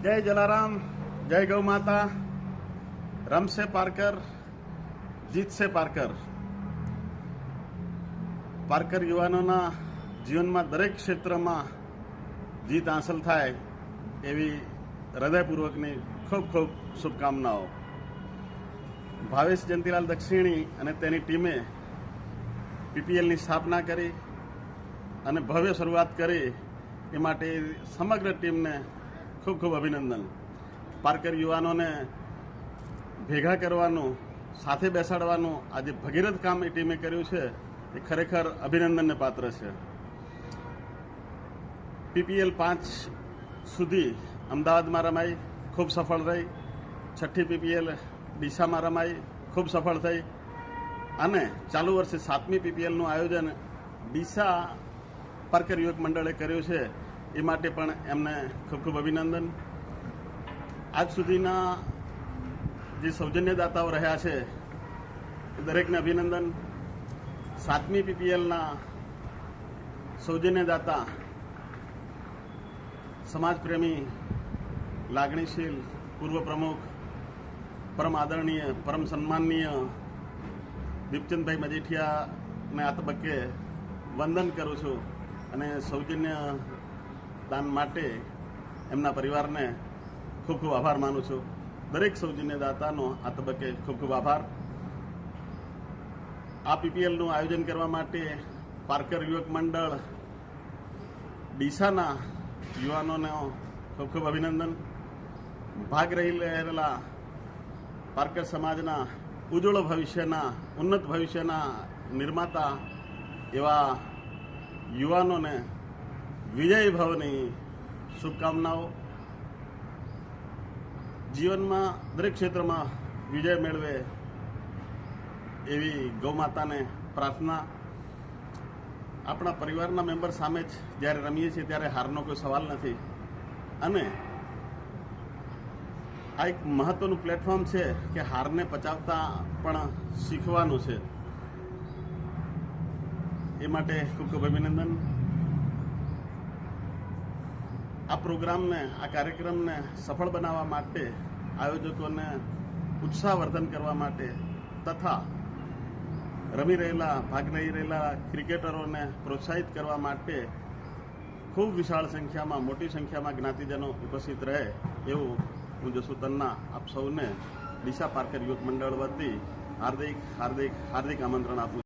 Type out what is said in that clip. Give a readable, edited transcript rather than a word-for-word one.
जय जलाराम, जय गौ माता। रमसे पारकर, જીતશે પારકર। પારકર યુવાનોના જીવનમાં દરેક ક્ષેત્રમાં જીત હાંસલ થાય એવી હૃદયપૂર્વકની ખૂબ ખૂબ શુભકામનાઓ। ભાવેશ જયંતિલાલ દક્ષિણી અને તેની ટીમે પીપીએલની સ્થાપના કરી અને ભવ્ય શરૂઆત કરી એ માટે સમગ્ર ટીમને ખૂબ ખૂબ અભિનંદન। પારકર યુવાનોને ભેગા કરવાનું, સાથે બેસાડવાનું આ જે ભગીરથ કામ એ ટીમે કર્યું છે એ ખરેખર અભિનંદનને પાત્ર છે। પીપીએલ 5 સુધી અમદાવાદમાં રમાઈ, ખૂબ સફળ રહી। 6ઠ્ઠી પીપીએલ ડીસામાં રમાઈ, ખૂબ સફળ થઈ અને ચાલુ વર્ષે 7મી પીપીએલનું આયોજન ડીસા પારકર યુવક મંડળે કર્યું છે એ માટે પણ એમને ખૂબ ખૂબ અભિનંદન। આજ સુધીના જે સૌજન્યદાતાઓ રહ્યા છે એ દરેકને અભિનંદન। 7મી પીપીએલના સૌજન્યદાતા સમાજપ્રેમી, લાગણીશીલ પૂર્વ પ્રમુખ, પરમ આદરણીય, પરમ સન્માનનીય દીપચંદભાઈ મજીઠિયાને આ તબક્કે વંદન કરું છું અને સૌજન્ય દાન માટે એમના પરિવારને ખૂબ ખૂબ આભાર માનું છું। દરેક સૌજન્યદાતાનો આ તબક્કે ખૂબ ખૂબ આભાર। આ પીપીએલનું આયોજન કરવા માટે પારકર યુવક મંડળ ડીસાના યુવાનોનો ખૂબ ખૂબ અભિનંદન। ભાગ રહેલા પારકર સમાજના ઉજ્જવળ ભવિષ્યના, ઉન્નત ભવિષ્યના નિર્માતા એવા યુવાનોને વિજય ભવની શુભકામનાઓ। જીવનમાં દરેક ક્ષેત્રમાં વિજય મેળવે એવી ગૌમાતાને પ્રાર્થના। આપણા પરિવારના મેમ્બર સામે જ જ્યારે રમીએ છીએ ત્યારે હારનો કોઈ સવાલ નથી અને આ એક મહત્વનું પ્લેટફોર્મ છે કે હારને પચાવતા પણ શીખવાનું છે। એ માટે ખૂબ ખૂબ અભિનંદન। આ પ્રોગ્રામને, આ કાર્યક્રમને સફળ બનાવવા માટે, આયોજકોને ઉત્સાહવર્ધન કરવા માટે તથા રમી રહેલા, ભાગ લઈ રહેલા ક્રિકેટરોને પ્રોત્સાહિત કરવા માટે ખૂબ વિશાળ સંખ્યામાં, મોટી સંખ્યામાં જ્ઞાતિજનો ઉપસ્થિત રહે એવું હું જસુતનના આપ સૌને ડીસા પારકર યુવક મંડળ વતી હાર્દિક આમંત્રણ આપું છું।